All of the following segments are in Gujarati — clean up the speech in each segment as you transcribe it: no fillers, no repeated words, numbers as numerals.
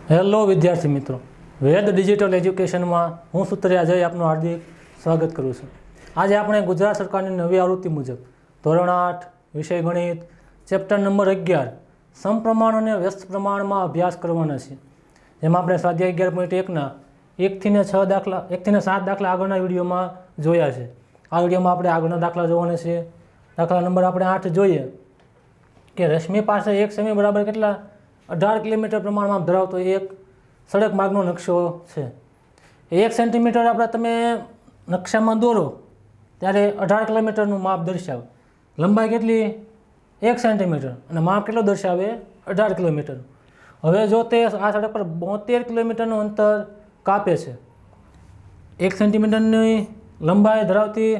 હેલો વિદ્યાર્થી મિત્રો, વેદ ડિજિટલ એજ્યુકેશનમાં હું સુત્રિયા જય આપનું હાર્દિક સ્વાગત કરું છું. આજે આપણે ગુજરાત સરકારની નવી આવૃત્તિ મુજબ ધોરણ 8 વિષય ગણિત ચેપ્ટર નંબર 11 સમપ્રમાણ અને વ્યસ્ત પ્રમાણમાં અભ્યાસ કરવાના છે. જેમાં આપણે સ્વાધ્યાય 11.1ના 1 થી 7 દાખલા આગળના વિડીયોમાં જોયા છે. આ વિડીયોમાં આપણે આગળના દાખલા જોવાના છે. દાખલા નંબર આપણે 8 જોઈએ કે રશ્મિ પાસે એક સેમી બરાબર કેટલા 18 કિલોમીટર પ્રમાણમાં ધરાવતો એક સડક માર્ગનો નકશો છે. 1 સેન્ટીમીટર આપણે તમે નકશામાં દોરો ત્યારે 18 કિલોમીટરનું માપ દર્શાવે. લંબાઈ કેટલી 1 સેન્ટીમીટર અને માપ કેટલો દર્શાવે 18 કિલોમીટર. હવે જો તે આ સડક પર 72 કિલોમીટરનું અંતર કાપે છે, 1 સેન્ટીમીટરની લંબાઈ ધરાવતી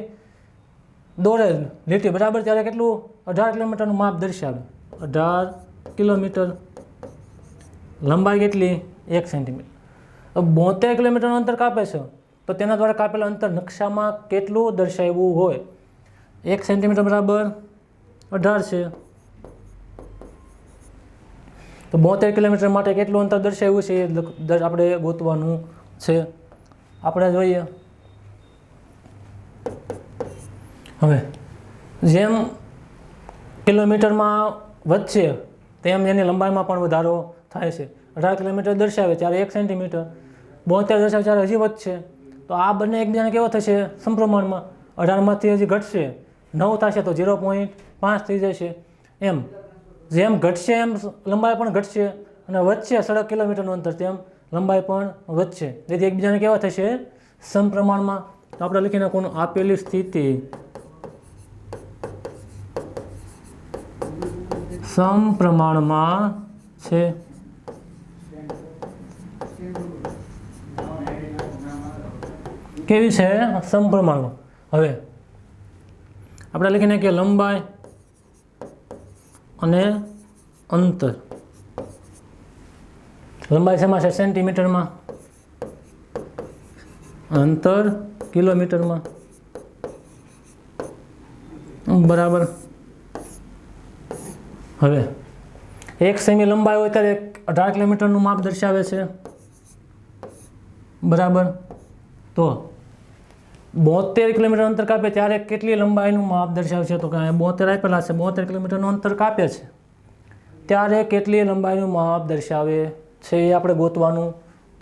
દોરે લીટી બરાબર, ત્યારે કેટલું 18 કિલોમીટરનું માપ દર્શાવે. 18 કિલોમીટર લંબાઈ કેટલી 1 સેન્ટીમીટર. 72 કિલોમીટરનું અંતર કાપે છે તો તેના દ્વારા કાપેલા અંતર નકશામાં કેટલું દર્શાવ્યું હોય. 1 સેન્ટીમીટર બરાબર 18 છે તો 72 કિલોમીટર માટે કેટલું અંતર દર્શાવ્યું છે એ આપણે ગોતવાનું છે. આપણે જોઈએ. હવે જેમ કિલોમીટરમાં વધશે તેમ એની લંબાઈમાં પણ વધારો થાય છે. 18 કિલોમીટર દર્શાવે ત્યારે 1 સેન્ટીમીટર, 72 દર્શાવે ત્યારે હજી વધશે. તો આ બંને એકબીજાને કેવો થશે સમપ્રમાણમાં. 18માંથી હજી ઘટશે 9 થશે તો 0.5 થઈ જશે. એમ જેમ ઘટશે એમ લંબાઈ પણ ઘટશે અને વધશે સડક કિલોમીટરનું અંતર તેમ લંબાઈ પણ વધશે. તેથી એકબીજાને કેવા થશે સમપ્રમાણમાં. તો આપણે લખી નાખવાનું આપેલી સ્થિતિ સમપ્રમાણમાં છે. કેવી છે સમપ્રમાણમાં. હવે આપણે લખી નાખીએ લંબાઈ અને અંતર. લંબાઈ શેમાં છે સેન્ટીમીટરમાં, અંતર કિલોમીટરમાં બરાબર. હવે 1 સેમી લંબાઈ હોય ત્યારે 18 કિલોમીટરનું માપ દર્શાવે છે બરાબર. તો 72 કિલોમીટર અંતર કાપે ત્યારે કેટલી લંબાઈનું માપ દર્શાવશે તો કે 72 આપેલા છે. 72 કિલોમીટરનું અંતર કાપે છે ત્યારે કેટલી લંબાઈનું માપ દર્શાવે છે એ આપણે ગોતવાનું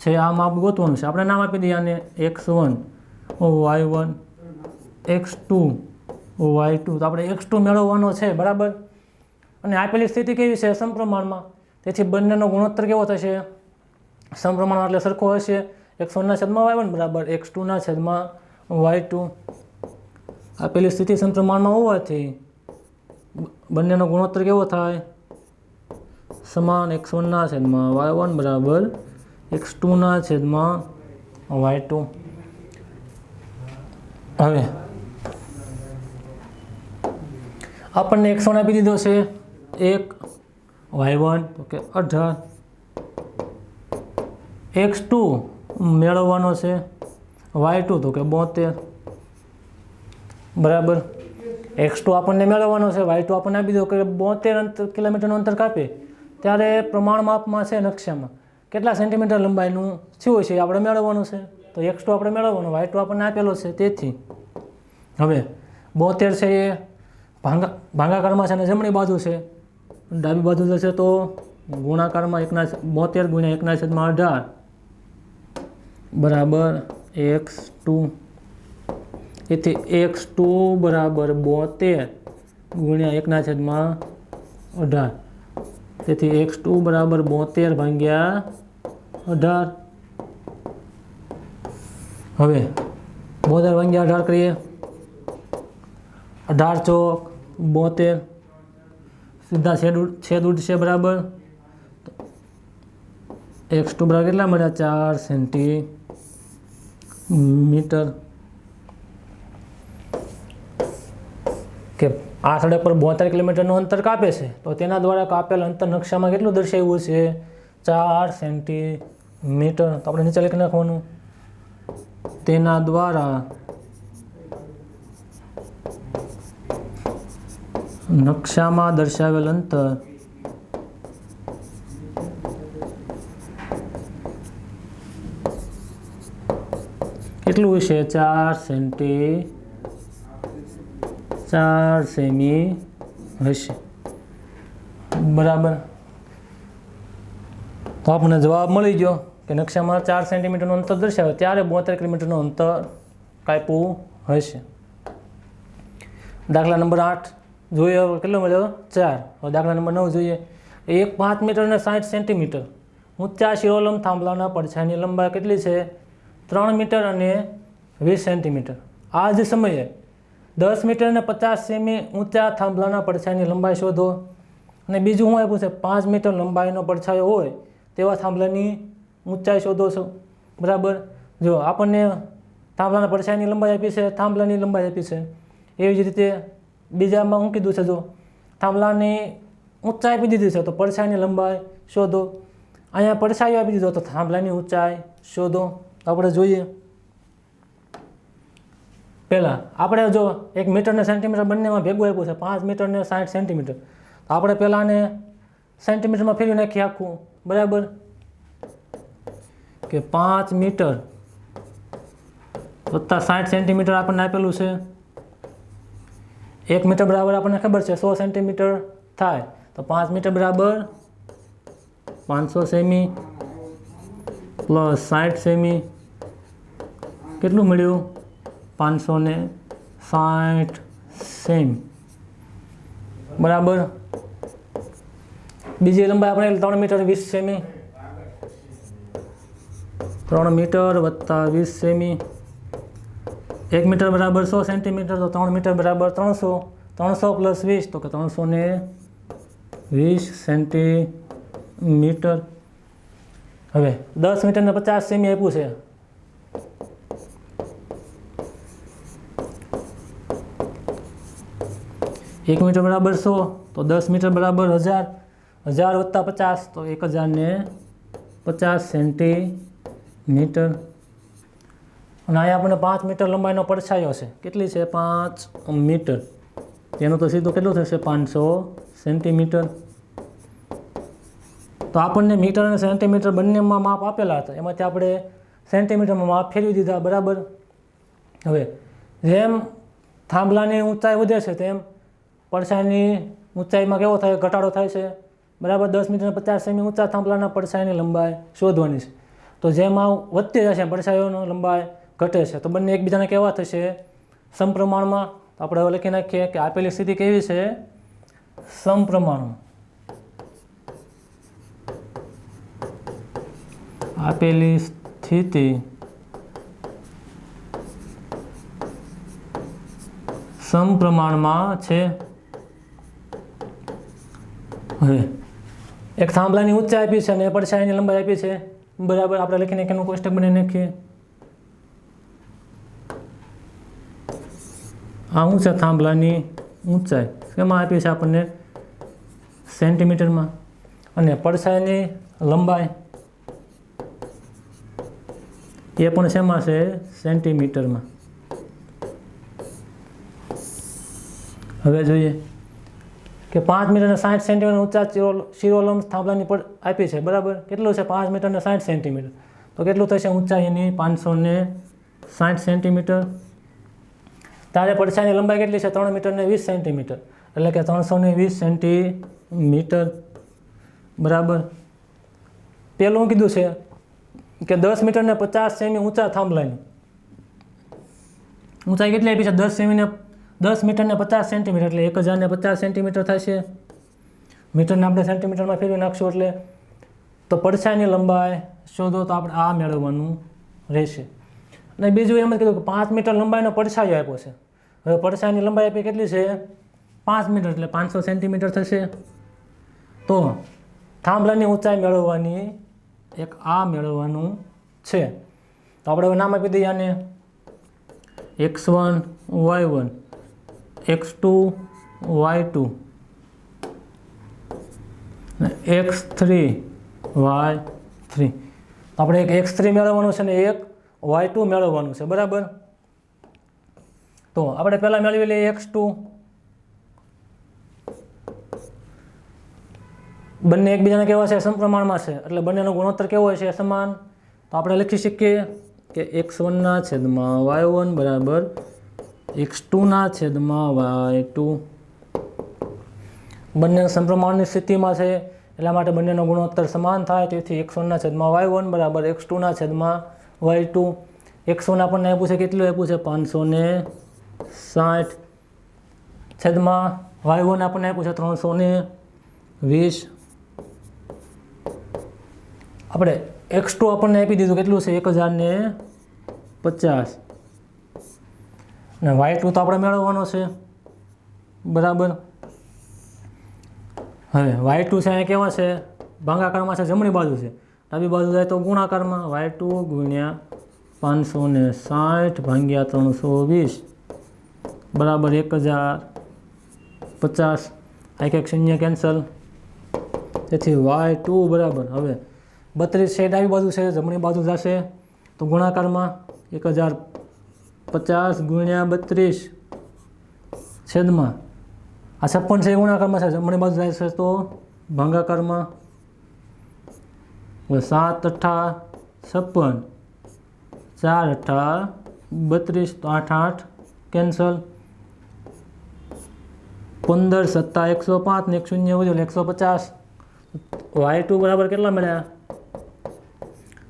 છે. આ માપ ગોતવાનું છે. આપણે નામ આપી દઈએ આને x1 y1 x2 y2. તો આપણે x2 મેળવવાનો છે બરાબર. અને આપેલી સ્થિતિ કેવી છે સમપ્રમાણમાં, તેથી બંનેનો ગુણોત્તર કેવો થશે સમપ્રમાણમાં એટલે સરખો હશે. x1/y1 બરાબર x2/y2. આપેલી સ્થિતિ સમપ્રમાણમાં હોવાથી બંનેનો ગુણોત્તર કેવો થાય સમાન. x1/y1 બરાબર x2/y2. હવે આપણને x1 આપી દીધો છે 1, y1 તો કે 18, x2 મેળવવાનો છે y2 તો કે 72 બરાબર. x2 આપણને મેળવવાનો છે, y2 આપણને આપી દીધો કે 72 કિલોમીટરનું અંતર કાપે ત્યારે પ્રમાણ માપમાં છે નકશામાં કેટલા સેન્ટીમીટર લંબાઈનું થયું છે આપણે મેળવવાનું છે. તો x2 આપણે મેળવવાનો, y2 આપણને આપેલો છે. તેથી હવે 72 છે એ ભાગાકારમાં છે અને જમણી બાજુ છે, ડાબી બાજુ જશે તો ગુણાકારમાં 72 ગુણ્યા 1/18 બરાબર x2. તેથી x2 બરાબર 72 ગુણ્યા 1/18. તેથી x2 બરાબર 72 ભાગ્યા 18. હવે 72 ભાગ્યા 18 કરીએ. 18 ચોક 72, સીધા છેદ ઉડશે બરાબર. x2 બરાબર કેટલા મળ્યા 4 સેન્ટીમીટર. કે આ સડક પર 72 કિલોમીટરનું અંતર કાપે છે તો તેના દ્વારા કાપેલ અંતર નકશામાં કેટલું દર્શાવ્યું છે 4 સેન્ટીમીટર. તો આપણે નીચે લખી નાખવાનું તેના દ્વારા નકશામાં દર્શાવેલ અંતર કેટલું હશે? 4 સેમી હશે, બરાબર. તો આપણને જવાબ મળી ગયો કે નકશામાં 4 સેન્ટીમીટરનું અંતર દર્શાવે ત્યારે 72 કિલોમીટરનું અંતર કાપ્યું હશે. દાખલા નંબર 8 જોઈએ, કેટલો મળ્યો? 4. હવે દાખલા નંબર 9 જોઈએ. એક 5 મીટર અને 60 સેન્ટીમીટર ઊંચા શિરોલંબ થાંભલાના પડછાયાની લંબાઈ કેટલી છે? 3 મીટર અને 20 સેન્ટીમીટર. આ જ સમયે 10 મીટર અને 50 સેમી ઊંચા થાંભલાના પડછાયાની લંબાઈ શોધો. અને બીજું શું આપ્યું છે? 5 મીટર લંબાઈનો પડછાયો હોય તેવા થાંભલાની ઊંચાઈ શોધો છો, બરાબર. જો આપણને થાંભલાના પડછાયાની લંબાઈ આપી છે, થાંભલાની લંબાઈ આપી છે. એવી જ રીતે બીજામાં શું કીધું છે? જો થાંભલાની ઊંચાઈ આપી દીધી છે તો પડછાયાની લંબાઈ શોધો. અહીંયા પડછાયો આપી દીધો તો થાંભલાની ઊંચાઈ શોધો. આપણે જોઈએ પહેલાં આપણે જો 1 મીટર ને સેન્ટીમીટર બંનેમાં ભેગું આપ્યું છે 5 મીટર ને 60 સેન્ટીમીટર. તો આપણે પહેલાં આને સેન્ટીમીટરમાં ફેરવી નાખીએ આખું, બરાબર. કે 5 મીટર વત્તા 60 સેન્ટીમીટર આપણને આપેલું છે. 1 મીટર બરાબર આપણને ખબર છે 100 સેન્ટીમીટર થાય. તો 5 મીટર બરાબર 500 સેમી પ્લસ 60 સેમી કેટલું મળ્યું? 560 સેમી, બરાબર. બીજી લંબાઈ આપણે 3 મીટર 20 સેમી. 3 મીટર વત્તા 20 સેમી. 1 મીટર બરાબર 100 સેન્ટીમીટર, તો 3 મીટર બરાબર 300. 300 પ્લસ 20 તો કે 320 સેન્ટીમીટર. હવે 10 મીટર ને 50 સેમી આપ્યું છે. એક મીટર બરાબર 100 તો 10 મીટર બરાબર 1000. 1000 વત્તા 50 તો 1050 સેન્ટીમીટર. અને અહીંયા આપણને 5 મીટર લંબાઈનો પડછાયો છે. કેટલી છે? 5 મીટર. તેનું તો સીધું કેટલું થશે? 500 સેન્ટીમીટર. તો આપણને મીટર અને સેન્ટીમીટર બંનેમાં માપ આપેલા હતા, એમાંથી આપણે સેન્ટીમીટરમાં માપ ફેરવી દીધા, બરાબર. હવે જેમ થાંભલાની ઊંચાઈ વધે છે તેમ પડછાયાની ઊંચાઈમાં કેવો થાય? ઘટાડો થાય છે, બરાબર. 10 મીટર 50 સેમી ઊંચા થાંભલાના પડછાયાની લંબાઈ શોધવાની છે. તો જેમ આ વધતી જશે પડછાયાની લંબાઈ ઘટે છે, તો બંને એકબીજાને કેવા થશે? સમપ્રમાણમાં. તો આપણે હવે લખી નાખીએ કે આપેલી સ્થિતિ કેવી છે? સમપ્રમાણમાં. આપેલી સ્થિતિ સમપ્રમાણમાં છે. હવે એક થાંભલાની ઊંચાઈ આપી છે અને પડછાયાની લંબાઈ આપી છે, બરાબર. આપણે લખીને એનું કોષ્ટક બનાવી નાખીએ. આ ઊંચા થાંભલાની ઊંચાઈ શેમાં આપી છે? આપણને સેન્ટીમીટરમાં. અને પડછાયાની લંબાઈ એ પણ શેમાં છે? સેન્ટીમીટરમાં. હવે જોઈએ કે 5 મીટર અને 60 સેન્ટીમીટર ઊંચા શિરોલંબ થાંભલાની પર આપી છે, બરાબર. કેટલું છે? 5 મીટર અને 60 સેન્ટીમીટર. તો કેટલું થશે ઊંચાઈ એની? 560 સેન્ટીમીટર. તારે પડછાયાની લંબાઈ કેટલી છે? 3 મીટર ને 20 સેન્ટીમીટર, એટલે કે 320 સેન્ટીમીટર, બરાબર. પેલું કીધું છે કે 10 મીટર ને 50 સેમી ઊંચા થાંભલાની ઊંચાઈ કેટલી આપી છે? 10 મીટર ને 50 સેન્ટીમીટર, એટલે 1050 સેન્ટીમીટર થશે. મીટરને આપણે સેન્ટીમીટરમાં ફેરવી નાખશું એટલે તો પડછાયાની લંબાઈ શોધો, તો આપણે આ મેળવવાનું રહેશે. અને બીજું એમ જ કીધું કે 5 મીટર લંબાઈનો પડછાયો આપ્યો છે. હવે પડછાયાની લંબાઈ આપી કેટલી છે? 5 મીટર, એટલે 500 સેન્ટીમીટર થશે. તો થાંભલાની ઊંચાઈ મેળવવાની એક આ મેળવવાનું છે. તો આપણે હવે નામ આપી દઈએ આને x1 y1 x2 y2 x3 y3. તો આપણે એક x3 મેળવવાનું છે ને એક y2 મેળવવાનું છે, બરાબર. તો આપણે પહેલાં મેળવી લઈએ x2. બંને એકબીજાને કેવા છે? સમપ્રમાણમાં છે, એટલે બંનેનો ગુણોત્તર કેવો હોય છે? સમાન. તો આપણે લખી શકીએ કે x1/y1 બરાબર x2/y2 બંને સમપ્રમાણની સ્થિતિમાં છે એટલા માટે બંનેનો ગુણોત્તર સમાન થાય, તેથી x1/y1 બરાબર x2/y2. x1 આપણને આપ્યું છે કેટલું આપ્યું છે 560 છેદમાં y1 આપણને આપ્યું છે 320. આપણે x2 આપણને આપી દીધું કેટલું છે 1050 અને y2 તો આપણે મેળવવાનો છે બરાબર. હવે y2 છે અહીંયા કેવા છે ભાગાકારમાં છે, જમણી બાજુ છે, ડાબી બાજુ જાય તો ગુણાકારમાં y2 ગુણ્યા 560 ભાગ્યા 320 બરાબર 1050. આ એક શૂન્ય કેન્સલ, તેથી y2 બરાબર હવે 32 છે ડાબી બાજુ છે, જમણી બાજુ જશે તો ગુણાકારમાં 1050 ગુણ્યા 32 છેદમાં આ 56 છે ગુણાકારમાં છે, જમણી બાજુ જાય છે તો ભાગાકારમાં 7 અઠ્ઠા 56 4 અઠ્ઠા 32 તો 8 8 કેન્સલ, 15 સત્તા 105 ને એક શૂન્ય વધ્યો 150. y2 બરાબર કેટલા મળ્યા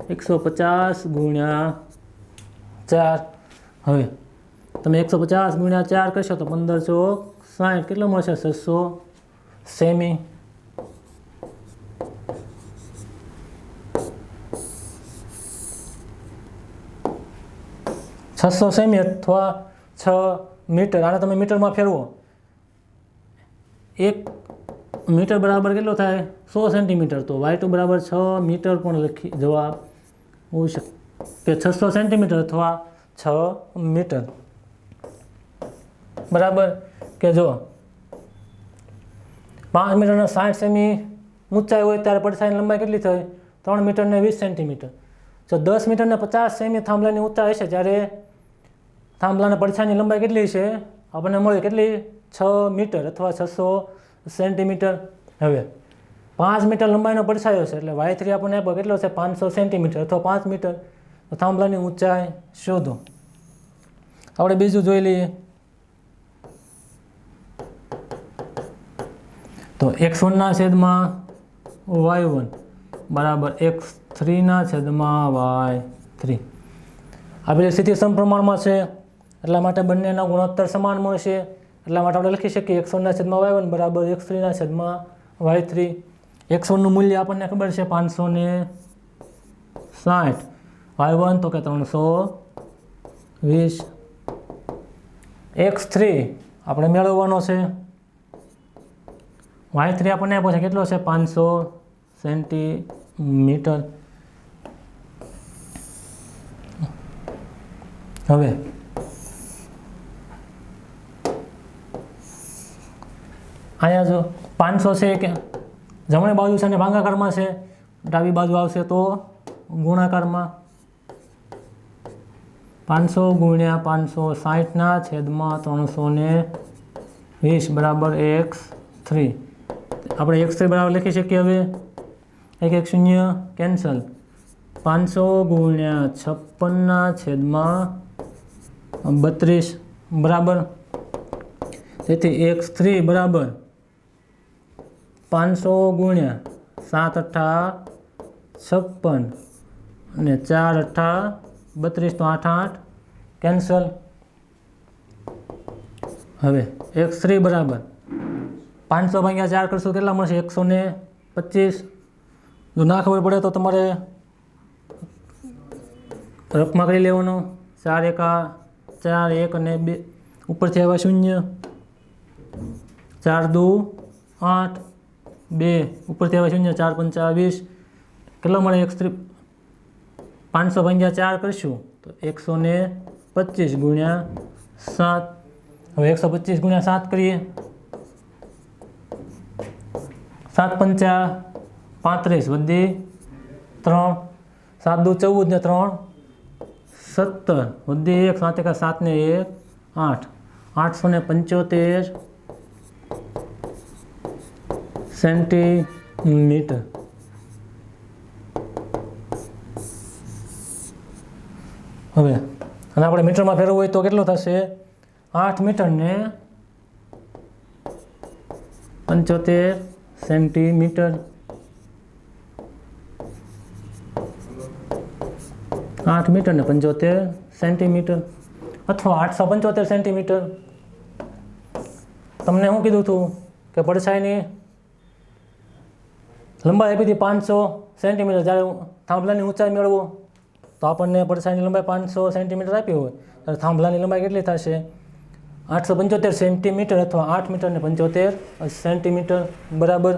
150 ગુણ્યા 4. હવે તમે 150 ગુણ્યા 4 કરશો તો 15 ચોક 60 કેટલો મળશે 600 સેમી. સેમી અથવા 6 મીટર. આને તમે મીટરમાં ફેરવો, 1 મીટર બરાબર કેટલો થાય 100 સેન્ટીમીટર. તો y2 બરાબર 6 મીટર પણ લખી જવાબ હોઈ શકે કે 600 સેન્ટીમીટર અથવા 6 મીટર બરાબર. કે જો 5 મીટરને 60 સેમી ઊંચાઈ હોય ત્યારે પડછાયાની લંબાઈ કેટલી થઈ 3 મીટરને 20 સેન્ટીમીટર. જો 10 મીટરને 50 સેમી થાંભલાની ઊંચાઈ હશે ત્યારે થાંભલાના પડછાયાની લંબાઈ કેટલી છે આપણને મળી કેટલી 6 મીટર અથવા 600 સેન્ટીમીટર. હવે 5 મીટર લંબાઈનો પડછાયો છે એટલે y3 આપણને આપ્યો કેટલો છે 500 સેન્ટીમીટર અથવા 5 મીટર. તો થાંભલાની ઊંચાઈ શોધો. આપણે બીજું જોઈ લઈએ. તો x1/y1 બરાબર x3/y3. આ બધી સ્થિતિ સમપ્રમાણમાં છે એટલા માટે બંનેના ગુણોત્તર સમાન મળશે. એટલા માટે આપણે લખી શકીએ x1/y1 બરાબર x3/y3. x1નું મૂલ્ય આપણને ખબર છે 560, y1 તો કે 320. x3 આપણે મેળવવાનો છે, y3 આપણને આપ્યો છે કેટલો છે 500 સેન્ટીમીટર. હવે અહીંયા જો 500 છે કે જમણી બાજુ છે અને ભાગાકારમાં છે, ડાબી બાજુ આવશે તો ગુણાકારમાં 500 ગુણ્યા 560 છેદમાં 320 બરાબર x3. આપણે x3 બરાબર લખી શકીએ. હવે એક શૂન્ય કેન્સલ, 500 ગુણ્યા 56 છેદમાં 32 બરાબર. તેથી x3 બરાબર 500 ગુણ્યા 7 અઠ્ઠા 56 અને 4 અઠ્ઠા 32 તો 8 8 કેન્સલ. હવે x3 બરાબર 500 ભાગ્યા 4 કરશું કેટલા મળશે 125. જો ના ખબર પડે તો તમારે રકમા કરી લેવાનો 4 એકા 4 1 અને 2 ઉપરથી આવ્યા શૂન્ય, 4 દુ 8 2 ઉપરથી આવ્યા શૂન્ય, 4 પંચા 20 કેટલો મળે x3 500 ભાગ્યા 4 કરશું તો 125 ગુણ્યા 7. હવે 125 ગુણ્યા 7 કરીએ, 7 પંચા 35 વધી 3, 7 દુ 14 ને 3 17 વધી 1, 7 એકા 7 ને 1 8, 875 સેન્ટીમીટર. હવે અને આપણે મીટરમાં ફેરવવું હોય તો કેટલો થશે? 8 મીટર ને 75 સેન્ટીમીટર. 8 મીટર ને 75 સેન્ટીમીટર અથવા 875 સેન્ટીમીટર. તમને શું કીધું હતું કે પડછાઈની લંબાઈ આપી હતી 500 સેન્ટીમીટર. જ્યારે થાંભલાની ઊંચાઈ મેળવો તો આપણને પડછાઈની લંબાઈ 500 સેન્ટીમીટર આપી હોય ત્યારે થાંભલાની લંબાઈ કેટલી થશે? 875 સેન્ટીમીટર અથવા 8 મીટર ને 75 સેન્ટીમીટર. બરાબર.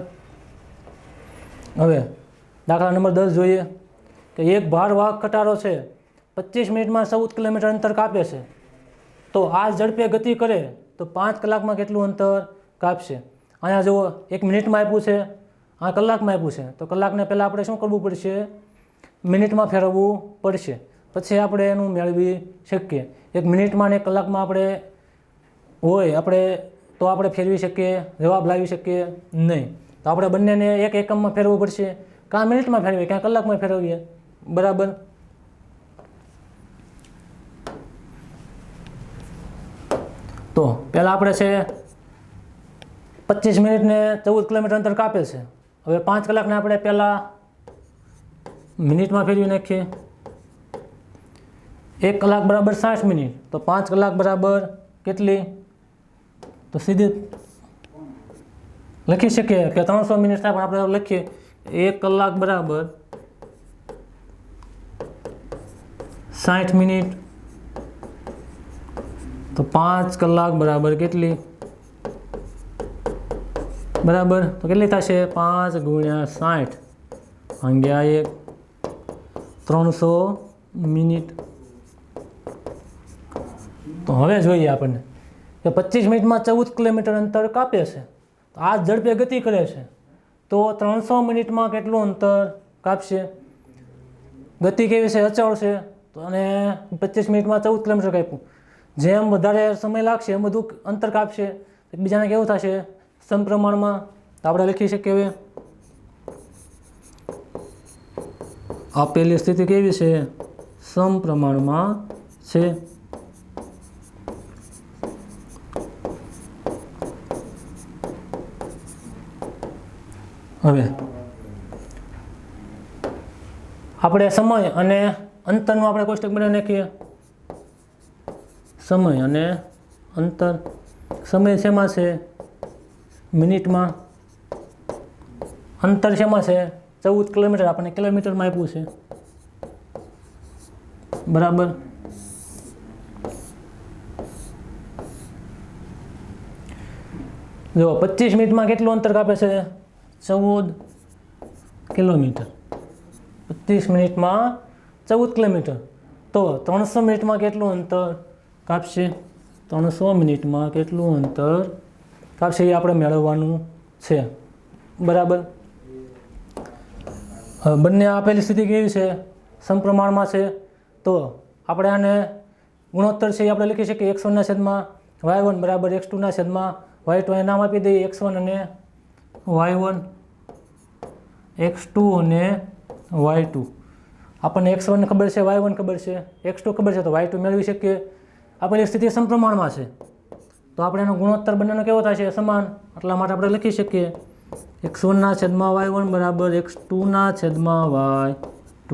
હવે દાખલા નંબર 10 જોઈએ કે એક ભારવાહક ખટારો છે 25 મિનિટમાં 14 કિલોમીટર અંતર કાપે છે. તો આ ઝડપે ગતિ કરે તો 5 કલાકમાં કેટલું અંતર કાપશે? અહીંયા જુઓ 1 મિનિટમાં આપ્યું છે, આ કલાકમાં આપ્યું છે. તો કલાકને પહેલાં આપણે શું કરવું પડશે? મિનિટમાં ફેરવવું પડશે, પછી આપણે એનું મેળવી શકીએ. 1 મિનિટમાં ને 1 કલાકમાં આપણે હોય તો આપણે ફેરવી શકીએ, જવાબ લાવી શકીએ નહીં. તો આપણે બંનેને એક એકમમાં ફેરવવું પડશે. કાં મિનિટમાં ફેરવીએ કાં કલાકમાં ફેરવીએ. બરાબર. તો પહેલાં આપણે છે 25 મિનિટને 14 કિલોમીટર અંતર કાપે છે. હવે 5 કલાકને આપણે પહેલાં મિનિટમાં ફેરવી નાખીએ. 1 કલાક બરાબર 60 મિનિટ. તો 5 કલાક બરાબર કેટલી? તો સીધી લખી શકીએ કે 300 મિનિટ થાય, પણ આપણે લખીએ 1 કલાક બરાબર 60 મિનિટ. તો 5 કલાક બરાબર કેટલી? બરાબર. તો કેટલી થશે? 5 ગુણ્યા 60 ભાગ્યા 1, 300 મિનિટ. તો હવે જોઈએ આપણને કે 25 મિનિટમાં 14 કિલોમીટર અંતર કાપે છે. આ ઝડપે ગતિ કરે છે તો 300 મિનિટમાં કેટલું અંતર કાપશે? ગતિ કેવી છે? અચળ છે. તો અને 25 મિનિટમાં 14 કિલોમીટર કાપ્યું. જેમ વધારે સમય લાગશે એમ બધું અંતર કાપશે. એકબીજાને કેવું થશે? સમપ્રમાણમાં. તો આપણે લખી શકીએ હવે આપેલી સ્થિતિ કેવી છે? સમપ્રમાણમાં છે. હવે આપણે સમય અને અંતરનું આપણે કોષ્ટક બનાવી નાખીએ. સમય અને અંતર. સમય શેમાં છે? મિનિટમાં. અંતર શેમાં છે? 14 કિલોમીટર. આપણને કિલોમીટરમાં આપ્યું છે. બરાબર. જો 25 મિનિટમાં કેટલું અંતર કાપે છે? 14 કિલોમીટર. 25 મિનિટમાં 14 કિલોમીટર. તો 300 મિનિટમાં કેટલું અંતર કાપશે? 300 મિનિટમાં કેટલું અંતર કાપશે એ આપણે મેળવવાનું છે. બરાબર. હવે બંને આપેલી સ્થિતિ કેવી છે? સમપ્રમાણમાં છે. તો આપણે આને ગુણોત્તર છે એ આપણે લખી શકીએ x1/y1 બરાબર x2/y2. અહીં નામ આપી દઈએ x1 અને y1, x2 અને y2. આપણને x1 ખબર છે, y1 ખબર છે, x2 ખબર છે, તો y2 મેળવી શકીએ. આપેલી સ્થિતિ સમપ્રમાણમાં છે તો આપણે એનો ગુણોત્તર બંનેનો કેવો થાય છે? સમાન. એટલા માટે આપણે લખી શકીએ x1/y1 બરાબર x2/y2.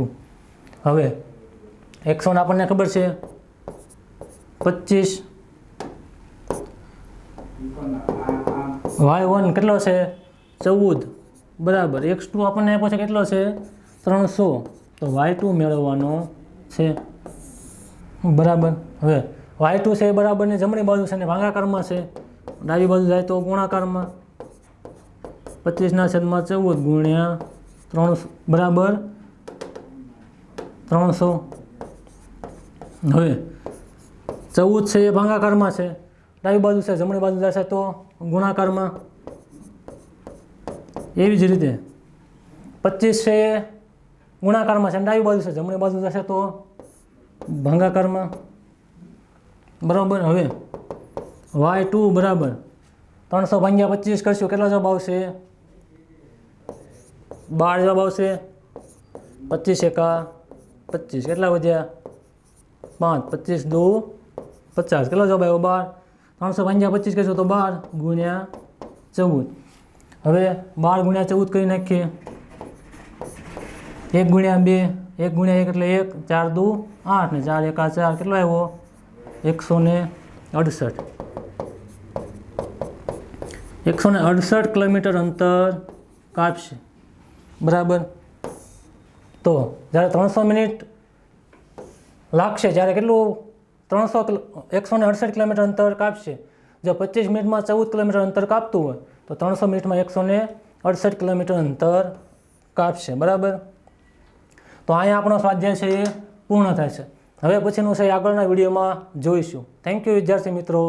હવે x1 આપણને ખબર છે 25, y1 કેટલો છે? 14 બરાબર. x2 આપણને આપ્યો છે કેટલો છે? 300. તો y2 મેળવવાનો છે. બરાબર. હવે y2 છે એ બરાબરની જમણી બાજુ છે અને ભાગાકારમાં છે. ડાબી બાજુ જાય તો ગુણાકારમાં. 25/14 ગુણ્યા 300 બરાબર 300. હવે 14 છે એ ભાગાકારમાં છે, ડાબી બાજુ છે, જમણી બાજુ જશે તો ગુણાકારમાં. એવી જ રીતે 25 છે એ ગુણાકારમાં છે અને ડાબી બાજુ છે, જમણી બાજુ જશે તો ભાગાકારમાં. બરાબર. હવે y2 બરાબર 300/25 કરશું કેટલો જવાબ આવશે? 12 જવાબ આવશે. 25 એકા 25 કેટલા વધ્યા? 5 25 2 50 કેટલો જવાબ આવ્યો 12 350 25 કહેશો તો 12 ગુણ્યા 14 હવે 12 ગુણ્યા 14 કરી નાખીએ 1 ગુણ્યા 2 1 ગુણ્યા 1 એટલે 1 4 2 8 ને 4 1 4 કેટલો આવ્યો 168 168 કિલોમીટર અંતર કાપશે બરાબર. તો જ્યારે 300 મિનિટ લાગશે જ્યારે કેટલું 168 કિલોમીટર અંતર કાપશે. જો 25 મિનિટમાં 14 કિલોમીટર અંતર કાપતું હોય તો 300 મિનિટમાં 168 કિલોમીટર અંતર કાપશે બરાબર. તો અહીંયા આપણો સ્વાધ્યાય છે એ પૂર્ણ થાય છે. હવે પછીનું છે આગળના વિડીયોમાં જોઈશું. થેન્ક યુ વિદ્યાર્થી મિત્રો.